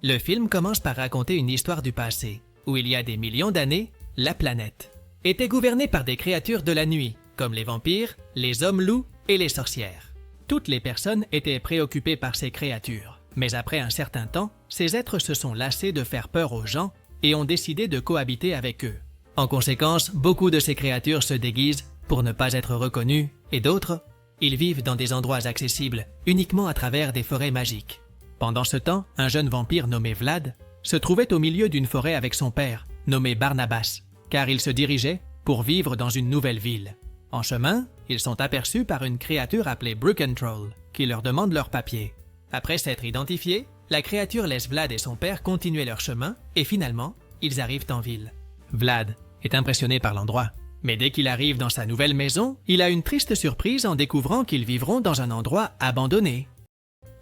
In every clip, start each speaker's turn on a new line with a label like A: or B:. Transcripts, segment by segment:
A: Le film commence par raconter une histoire du passé, où il y a des millions d'années, la planète était gouvernée par des créatures de la nuit, comme les vampires, les hommes-loups et les sorcières. Toutes les personnes étaient préoccupées par ces créatures, mais après un certain temps, ces êtres se sont lassés de faire peur aux gens et ont décidé de cohabiter avec eux. En conséquence, beaucoup de ces créatures se déguisent pour ne pas être reconnues, et d'autres, ils vivent dans des endroits accessibles uniquement à travers des forêts magiques. Pendant ce temps, un jeune vampire nommé Vlad se trouvait au milieu d'une forêt avec son père, nommé Barnabas, car il se dirigeait pour vivre dans une nouvelle ville. En chemin, ils sont aperçus par une créature appelée Brookentroll, qui leur demande leurs papiers. Après s'être identifiés, la créature laisse Vlad et son père continuer leur chemin, et finalement, ils arrivent en ville. Vlad est impressionné par l'endroit, mais dès qu'il arrive dans sa nouvelle maison, il a une triste surprise en découvrant qu'ils vivront dans un endroit abandonné.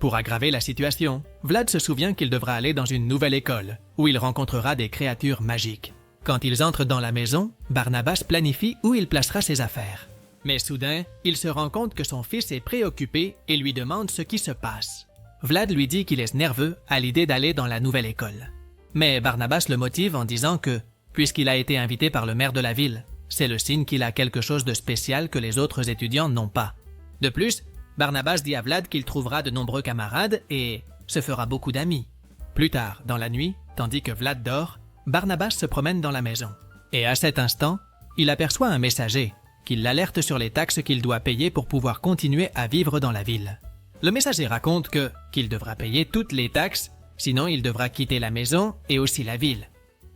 A: Pour aggraver la situation, Vlad se souvient qu'il devra aller dans une nouvelle école, où il rencontrera des créatures magiques. Quand ils entrent dans la maison, Barnabas planifie où il placera ses affaires. Mais soudain, il se rend compte que son fils est préoccupé et lui demande ce qui se passe. Vlad lui dit qu'il est nerveux à l'idée d'aller dans la nouvelle école. Mais Barnabas le motive en disant que, puisqu'il a été invité par le maire de la ville, c'est le signe qu'il a quelque chose de spécial que les autres étudiants n'ont pas. De plus, Barnabas dit à Vlad qu'il trouvera de nombreux camarades et se fera beaucoup d'amis. Plus tard, dans la nuit, tandis que Vlad dort, Barnabas se promène dans la maison. Et à cet instant, il aperçoit un messager qui l'alerte sur les taxes qu'il doit payer pour pouvoir continuer à vivre dans la ville. Le messager raconte qu'il devra payer toutes les taxes, sinon il devra quitter la maison et aussi la ville.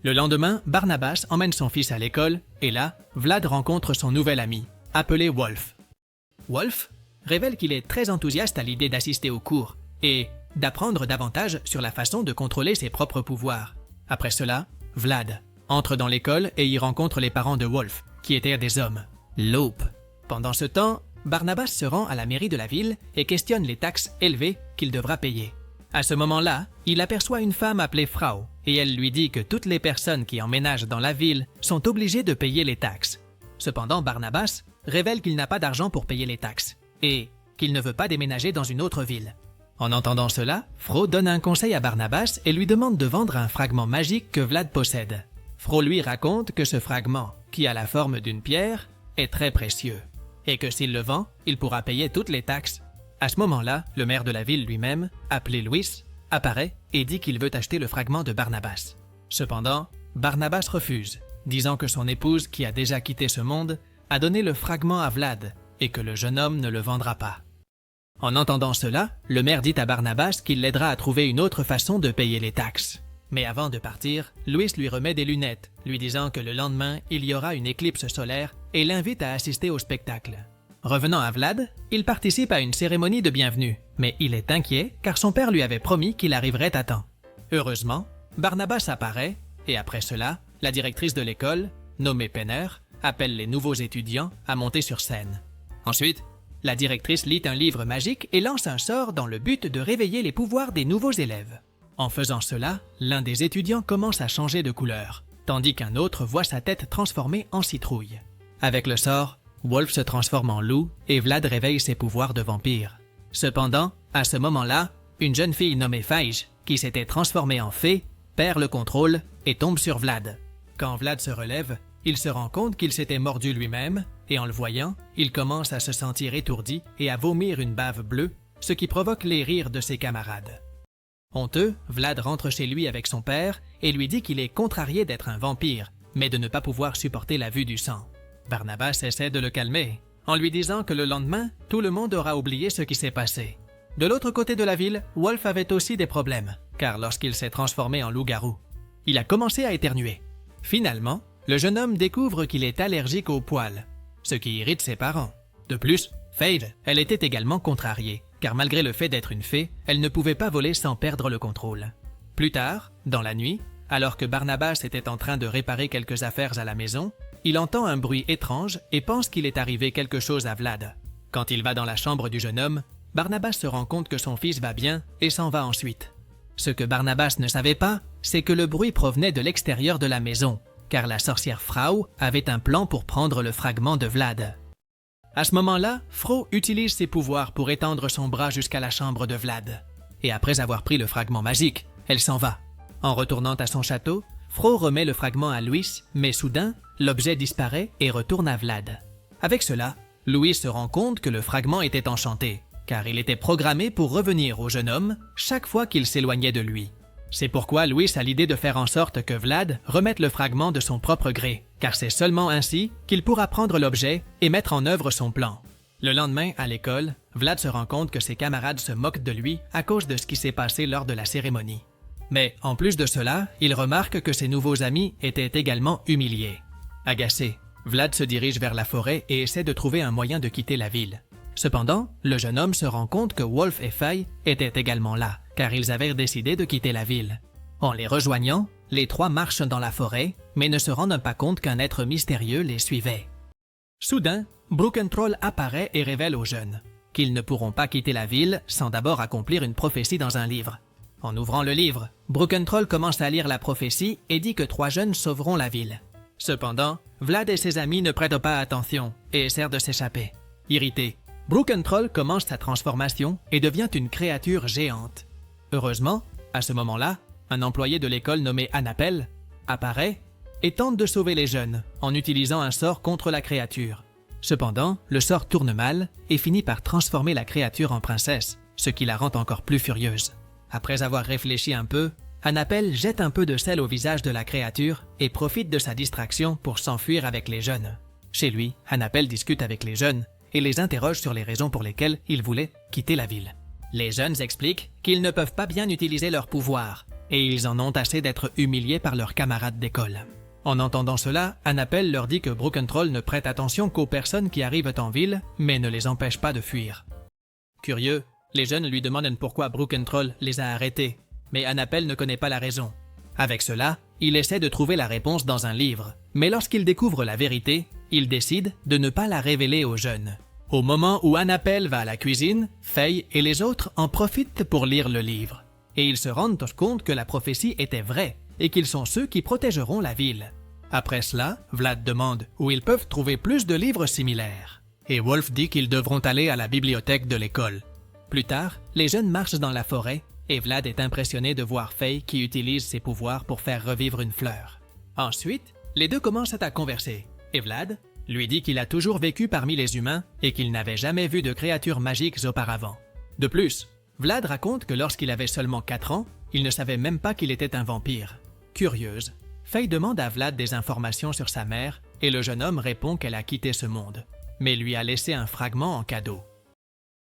A: Le lendemain, Barnabas emmène son fils à l'école et là, Vlad rencontre son nouvel ami, appelé Wolf. Wolf révèle qu'il est très enthousiaste à l'idée d'assister aux cours et d'apprendre davantage sur la façon de contrôler ses propres pouvoirs. Après cela, Vlad entre dans l'école et y rencontre les parents de Wolf, qui étaient des hommes, Lope. Pendant ce temps, Barnabas se rend à la mairie de la ville et questionne les taxes élevées qu'il devra payer. À ce moment-là, il aperçoit une femme appelée Frau et elle lui dit que toutes les personnes qui emménagent dans la ville sont obligées de payer les taxes. Cependant, Barnabas révèle qu'il n'a pas d'argent pour payer les taxes et qu'il ne veut pas déménager dans une autre ville. En entendant cela, Frau donne un conseil à Barnabas et lui demande de vendre un fragment magique que Vlad possède. Frau lui raconte que ce fragment, qui a la forme d'une pierre, est très précieux et que s'il le vend, il pourra payer toutes les taxes. À ce moment-là, le maire de la ville lui-même, appelé Louis, apparaît et dit qu'il veut acheter le fragment de Barnabas. Cependant, Barnabas refuse, disant que son épouse, qui a déjà quitté ce monde, a donné le fragment à Vlad et que le jeune homme ne le vendra pas. En entendant cela, le maire dit à Barnabas qu'il l'aidera à trouver une autre façon de payer les taxes. Mais avant de partir, Louis lui remet des lunettes, lui disant que le lendemain, il y aura une éclipse solaire et l'invite à assister au spectacle. Revenant à Vlad, il participe à une cérémonie de bienvenue, mais il est inquiet car son père lui avait promis qu'il arriverait à temps. Heureusement, Barnabas apparaît et après cela, la directrice de l'école, nommée Penner, appelle les nouveaux étudiants à monter sur scène. Ensuite, la directrice lit un livre magique et lance un sort dans le but de réveiller les pouvoirs des nouveaux élèves. En faisant cela, l'un des étudiants commence à changer de couleur, tandis qu'un autre voit sa tête transformée en citrouille. Avec le sort, Wolf se transforme en loup et Vlad réveille ses pouvoirs de vampire. Cependant, à ce moment-là, une jeune fille nommée Feige, qui s'était transformée en fée, perd le contrôle et tombe sur Vlad. Quand Vlad se relève, il se rend compte qu'il s'était mordu lui-même et en le voyant, il commence à se sentir étourdi et à vomir une bave bleue, ce qui provoque les rires de ses camarades. Honteux, Vlad rentre chez lui avec son père et lui dit qu'il est contrarié d'être un vampire, mais de ne pas pouvoir supporter la vue du sang. Barnabas essaie de le calmer, en lui disant que le lendemain, tout le monde aura oublié ce qui s'est passé. De l'autre côté de la ville, Wolf avait aussi des problèmes, car lorsqu'il s'est transformé en loup-garou, il a commencé à éternuer. Finalement, le jeune homme découvre qu'il est allergique aux poils, ce qui irrite ses parents. De plus, Fade, elle était également contrariée, car malgré le fait d'être une fée, elle ne pouvait pas voler sans perdre le contrôle. Plus tard, dans la nuit, alors que Barnabas était en train de réparer quelques affaires à la maison, il entend un bruit étrange et pense qu'il est arrivé quelque chose à Vlad. Quand il va dans la chambre du jeune homme, Barnabas se rend compte que son fils va bien et s'en va ensuite. Ce que Barnabas ne savait pas, c'est que le bruit provenait de l'extérieur de la maison, car la sorcière Frau avait un plan pour prendre le fragment de Vlad. À ce moment-là, Frau utilise ses pouvoirs pour étendre son bras jusqu'à la chambre de Vlad. Et après avoir pris le fragment magique, Elle s'en va. En retournant à son château, Fro remet le fragment à Louis, mais soudain, l'objet disparaît et retourne à Vlad. Avec cela, Louis se rend compte que le fragment était enchanté, car il était programmé pour revenir au jeune homme chaque fois qu'il s'éloignait de lui. C'est pourquoi Louis a l'idée de faire en sorte que Vlad remette le fragment de son propre gré, car c'est seulement ainsi qu'il pourra prendre l'objet et mettre en œuvre son plan. Le lendemain, à l'école, Vlad se rend compte que ses camarades se moquent de lui à cause de ce qui s'est passé lors de la cérémonie. Mais en plus de cela, il remarque que ses nouveaux amis étaient également humiliés. Agacé, Vlad se dirige vers la forêt et essaie de trouver un moyen de quitter la ville. Cependant, le jeune homme se rend compte que Wolf et Faye étaient également là, car ils avaient décidé de quitter la ville. En les rejoignant, les trois marchent dans la forêt, mais ne se rendent pas compte qu'un être mystérieux les suivait. Soudain, Brookentroll apparaît et révèle aux jeunes qu'ils ne pourront pas quitter la ville sans d'abord accomplir une prophétie dans un livre. En ouvrant le livre, Brookentroll commence à lire la prophétie et dit que 3 jeunes sauveront la ville. Cependant, Vlad et ses amis ne prêtent pas attention et essaient de s'échapper. Irrité, Brookentroll commence sa transformation et devient une créature géante. Heureusement, à ce moment-là, un employé de l'école nommé Annapelle apparaît et tente de sauver les jeunes en utilisant un sort contre la créature. Cependant, le sort tourne mal et finit par transformer la créature en princesse, ce qui la rend encore plus furieuse. Après avoir réfléchi un peu, Annapelle jette un peu de sel au visage de la créature et profite de sa distraction pour s'enfuir avec les jeunes. Chez lui, Annapelle discute avec les jeunes et les interroge sur les raisons pour lesquelles ils voulaient quitter la ville. Les jeunes expliquent qu'ils ne peuvent pas bien utiliser leur pouvoir et ils en ont assez d'être humiliés par leurs camarades d'école. En entendant cela, Annapelle leur dit que Brookentroll ne prête attention qu'aux personnes qui arrivent en ville, mais ne les empêche pas de fuir. Curieux, les jeunes lui demandent pourquoi Brookentroll les a arrêtés, mais Annapelle ne connaît pas la raison. Avec cela, il essaie de trouver la réponse dans un livre, mais lorsqu'il découvre la vérité, il décide de ne pas la révéler aux jeunes. Au moment où Annapelle va à la cuisine, Faye et les autres en profitent pour lire le livre. Et ils se rendent compte que la prophétie était vraie et qu'ils sont ceux qui protégeront la ville. Après cela, Vlad demande où ils peuvent trouver plus de livres similaires. Et Wolf dit qu'ils devront aller à la bibliothèque de l'école. Plus tard, les jeunes marchent dans la forêt et Vlad est impressionné de voir Faye qui utilise ses pouvoirs pour faire revivre une fleur. Ensuite, les deux commencent à converser et Vlad lui dit qu'il a toujours vécu parmi les humains et qu'il n'avait jamais vu de créatures magiques auparavant. De plus, Vlad raconte que lorsqu'il avait seulement 4 ans, il ne savait même pas qu'il était un vampire. Curieuse, Faye demande à Vlad des informations sur sa mère et le jeune homme répond qu'elle a quitté ce monde, mais lui a laissé un fragment en cadeau.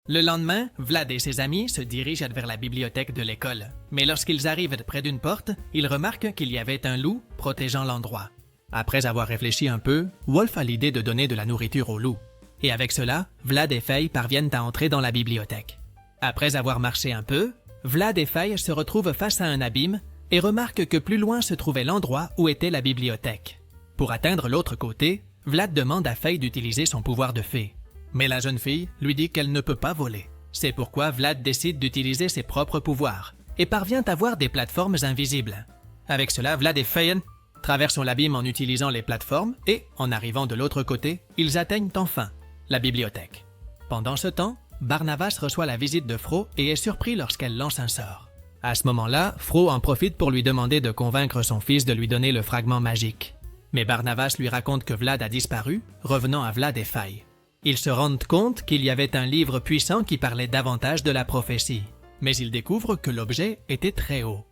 A: Le lendemain, Vlad et ses amis se dirigent vers la bibliothèque de l'école, mais lorsqu'ils arrivent près d'une porte, ils remarquent qu'il y avait un loup protégeant l'endroit. Après avoir réfléchi un peu, Wolf a l'idée de donner de la nourriture au loup. Et avec cela, Vlad et Faye parviennent à entrer dans la bibliothèque. Après avoir marché un peu, Vlad et Faye se retrouvent face à un abîme et remarquent que plus loin se trouvait l'endroit où était la bibliothèque. Pour atteindre l'autre côté, Vlad demande à Faye d'utiliser son pouvoir de fée. Mais la jeune fille lui dit qu'elle ne peut pas voler. C'est pourquoi Vlad décide d'utiliser ses propres pouvoirs et parvient à voir des plateformes invisibles. Avec cela, Vlad et Faye traversent l'abîme en utilisant les plateformes et, en arrivant de l'autre côté, ils atteignent enfin la bibliothèque. Pendant ce temps, Barnabas reçoit la visite de Fro et est surpris lorsqu'elle lance un sort. À ce moment-là, Fro en profite pour lui demander de convaincre son fils de lui donner le fragment magique. Mais Barnabas lui raconte que Vlad a disparu, revenant à Vlad et Faye. Ils se rendent compte qu'il y avait un livre puissant qui parlait davantage de la prophétie, mais ils découvrent que l'objet était très haut.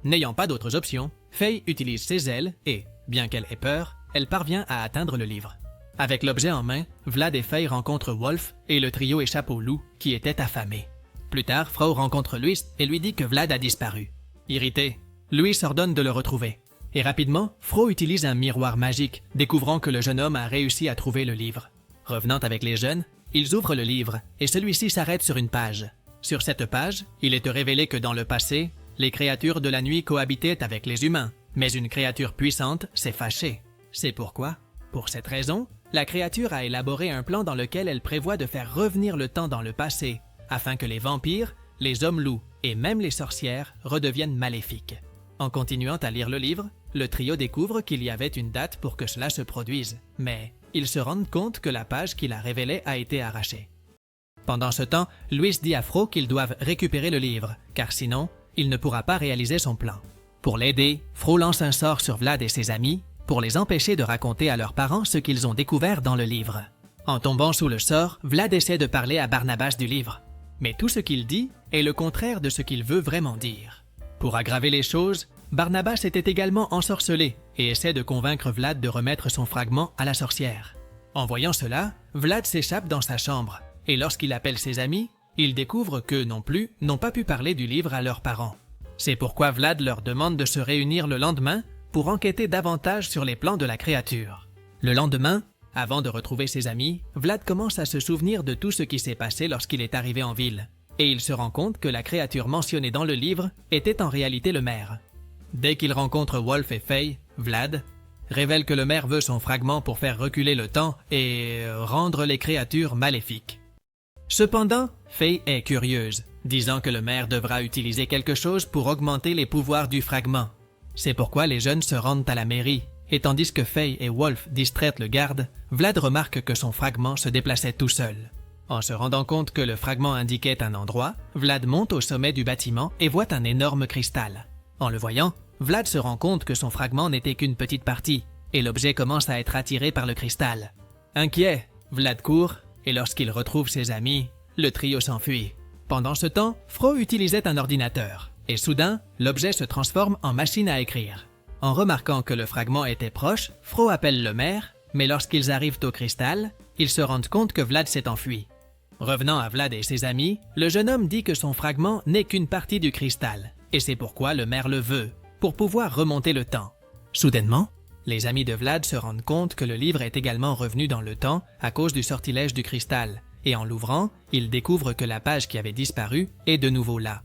A: N'ayant pas d'autres options, Faye utilise ses ailes et, bien qu'elle ait peur, elle parvient à atteindre le livre. Avec l'objet en main, Vlad et Faye rencontrent Wolf et le trio échappe au loup qui était affamé. Plus tard, Fro rencontre Louis et lui dit que Vlad a disparu. Irrité, Louis ordonne de le retrouver. Et rapidement, Fro utilise un miroir magique, découvrant que le jeune homme a réussi à trouver le livre. Revenant avec les jeunes, ils ouvrent le livre et celui-ci s'arrête sur une page. Sur cette page, il est révélé que dans le passé, les créatures de la nuit cohabitaient avec les humains, mais une créature puissante s'est fâchée. C'est pourquoi, pour cette raison, la créature a élaboré un plan dans lequel elle prévoit de faire revenir le temps dans le passé, afin que les vampires, les hommes-loups et même les sorcières redeviennent maléfiques. En continuant à lire le livre, le trio découvre qu'il y avait une date pour que cela se produise, mais ils se rendent compte que la page qui la révélait a été arrachée. Pendant ce temps, Louis dit à Fro qu'ils doivent récupérer le livre, car sinon, il ne pourra pas réaliser son plan. Pour l'aider, Fro lance un sort sur Vlad et ses amis pour les empêcher de raconter à leurs parents ce qu'ils ont découvert dans le livre. En tombant sous le sort, Vlad essaie de parler à Barnabas du livre. Mais tout ce qu'il dit est le contraire de ce qu'il veut vraiment dire. Pour aggraver les choses, Barnabas était également ensorcelé et essaie de convaincre Vlad de remettre son fragment à la sorcière. En voyant cela, Vlad s'échappe dans sa chambre et lorsqu'il appelle ses amis, il découvre qu'eux non plus n'ont pas pu parler du livre à leurs parents. C'est pourquoi Vlad leur demande de se réunir le lendemain pour enquêter davantage sur les plans de la créature. Le lendemain, avant de retrouver ses amis, Vlad commence à se souvenir de tout ce qui s'est passé lorsqu'il est arrivé en ville, et il se rend compte que la créature mentionnée dans le livre était en réalité le maire. Dès qu'il rencontre Wolf et Faye, Vlad révèle que le maire veut son fragment pour faire reculer le temps et rendre les créatures maléfiques. Cependant, Faye est curieuse, disant que le maire devra utiliser quelque chose pour augmenter les pouvoirs du fragment. C'est pourquoi les jeunes se rendent à la mairie, et tandis que Faye et Wolf distraient le garde, Vlad remarque que son fragment se déplaçait tout seul. En se rendant compte que le fragment indiquait un endroit, Vlad monte au sommet du bâtiment et voit un énorme cristal. En le voyant, Vlad se rend compte que son fragment n'était qu'une petite partie, et l'objet commence à être attiré par le cristal. Inquiet, Vlad court, et lorsqu'il retrouve ses amis, le trio s'enfuit. Pendant ce temps, Fro utilisait un ordinateur, et soudain, l'objet se transforme en machine à écrire. En remarquant que le fragment était proche, Fro appelle le maire, mais lorsqu'ils arrivent au cristal, ils se rendent compte que Vlad s'est enfui. Revenant à Vlad et ses amis, le jeune homme dit que son fragment n'est qu'une partie du cristal, et c'est pourquoi le maire le veut, pour pouvoir remonter le temps. Soudainement, les amis de Vlad se rendent compte que le livre est également revenu dans le temps à cause du sortilège du cristal, et en l'ouvrant, ils découvrent que la page qui avait disparu est de nouveau là.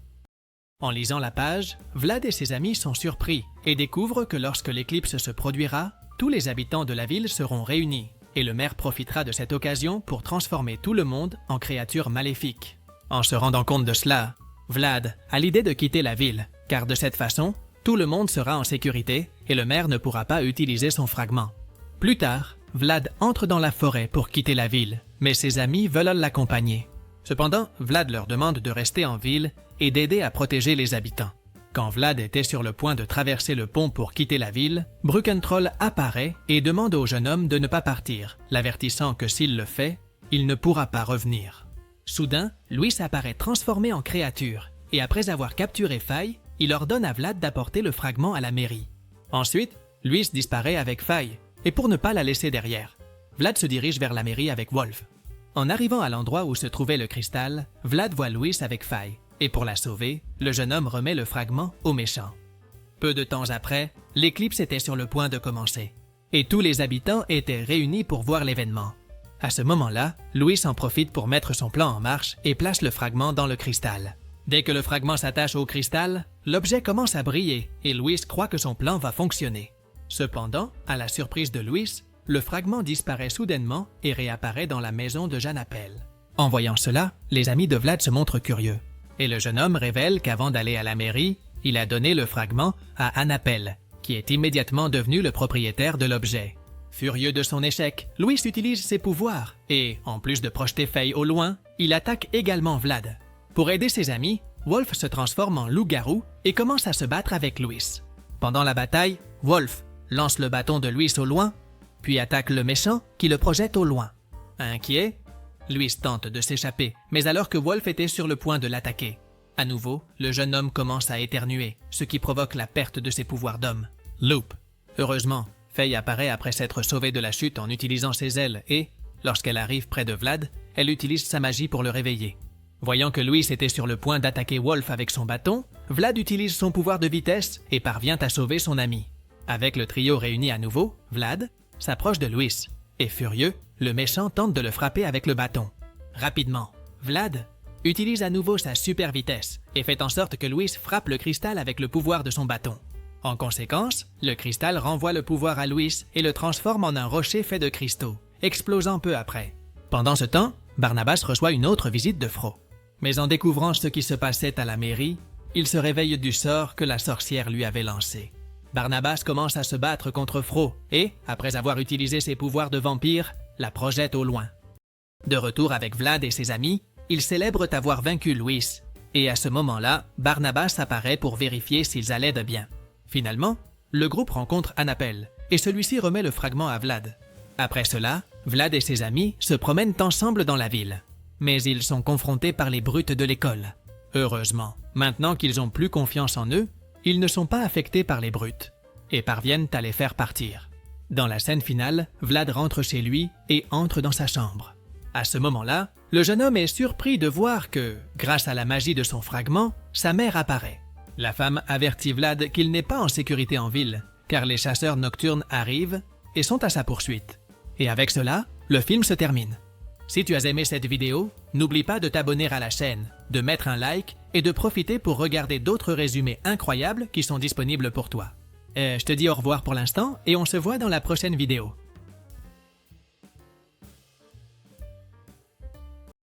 A: En lisant la page, Vlad et ses amis sont surpris et découvrent que lorsque l'éclipse se produira, tous les habitants de la ville seront réunis, et le maire profitera de cette occasion pour transformer tout le monde en créatures maléfiques. En se rendant compte de cela, Vlad a l'idée de quitter la ville, car de cette façon, tout le monde sera en sécurité et le maire ne pourra pas utiliser son fragment. Plus tard, Vlad entre dans la forêt pour quitter la ville, mais ses amis veulent l'accompagner. Cependant, Vlad leur demande de rester en ville et d'aider à protéger les habitants. Quand Vlad était sur le point de traverser le pont pour quitter la ville, Brukentroll apparaît et demande au jeune homme de ne pas partir, l'avertissant que s'il le fait, il ne pourra pas revenir. Soudain, Luis apparaît transformé en créature, et après avoir capturé Faye, il ordonne à Vlad d'apporter le fragment à la mairie. Ensuite, Luis disparaît avec Faye, et pour ne pas la laisser derrière, Vlad se dirige vers la mairie avec Wolf. En arrivant à l'endroit où se trouvait le cristal, Vlad voit Luis avec Faye, et pour la sauver, le jeune homme remet le fragment au méchant. Peu de temps après, l'éclipse était sur le point de commencer, et tous les habitants étaient réunis pour voir l'événement. À ce moment-là, Luis en profite pour mettre son plan en marche et place le fragment dans le cristal. Dès que le fragment s'attache au cristal, l'objet commence à briller et Luis croit que son plan va fonctionner. Cependant, à la surprise de Luis, le fragment disparaît soudainement et réapparaît dans la maison de Janapel. En voyant cela, les amis de Vlad se montrent curieux. Et le jeune homme révèle qu'avant d'aller à la mairie, il a donné le fragment à Anapel, qui est immédiatement devenu le propriétaire de l'objet. Furieux de son échec, Luis utilise ses pouvoirs et, en plus de projeter Faye au loin, il attaque également Vlad. Pour aider ses amis, Wolf se transforme en loup-garou et commence à se battre avec Luis. Pendant la bataille, Wolf lance le bâton de Luis au loin, puis attaque le méchant qui le projette au loin. Inquiet, Luis tente de s'échapper, mais alors que Wolf était sur le point de l'attaquer. À nouveau, le jeune homme commence à éternuer, ce qui provoque la perte de ses pouvoirs d'homme. Loop. Heureusement, Faye apparaît après s'être sauvée de la chute en utilisant ses ailes et, lorsqu'elle arrive près de Vlad, elle utilise sa magie pour le réveiller. Voyant que Luis était sur le point d'attaquer Wolf avec son bâton, Vlad utilise son pouvoir de vitesse et parvient à sauver son ami. Avec le trio réuni à nouveau, Vlad s'approche de Luis, et furieux, le méchant tente de le frapper avec le bâton. Rapidement, Vlad utilise à nouveau sa super vitesse et fait en sorte que Luis frappe le cristal avec le pouvoir de son bâton. En conséquence, le cristal renvoie le pouvoir à Luis et le transforme en un rocher fait de cristaux, explosant peu après. Pendant ce temps, Barnabas reçoit une autre visite de Fro. Mais en découvrant ce qui se passait à la mairie, il se réveille du sort que la sorcière lui avait lancé. Barnabas commence à se battre contre Fro et, après avoir utilisé ses pouvoirs de vampire, la projette au loin. De retour avec Vlad et ses amis, ils célèbrent avoir vaincu Luis Et à ce moment-là, Barnabas apparaît pour vérifier s'ils allaient de bien. Finalement, le groupe rencontre Anapel et celui-ci remet le fragment à Vlad. Après cela, Vlad et ses amis se promènent ensemble dans la ville. Mais ils sont confrontés par les brutes de l'école. Heureusement, maintenant qu'ils ont plus confiance en eux, ils ne sont pas affectés par les brutes et parviennent à les faire partir. Dans la scène finale, Vlad rentre chez lui et entre dans sa chambre. À ce moment-là, le jeune homme est surpris de voir que, grâce à la magie de son fragment, sa mère apparaît. La femme avertit Vlad qu'il n'est pas en sécurité en ville, car les chasseurs nocturnes arrivent et sont à sa poursuite. Et avec cela, le film se termine. Si tu as aimé cette vidéo, n'oublie pas de t'abonner à la chaîne, de mettre un like et de profiter pour regarder d'autres résumés incroyables qui sont disponibles pour toi. Je te dis au revoir pour l'instant et on se voit dans la prochaine vidéo.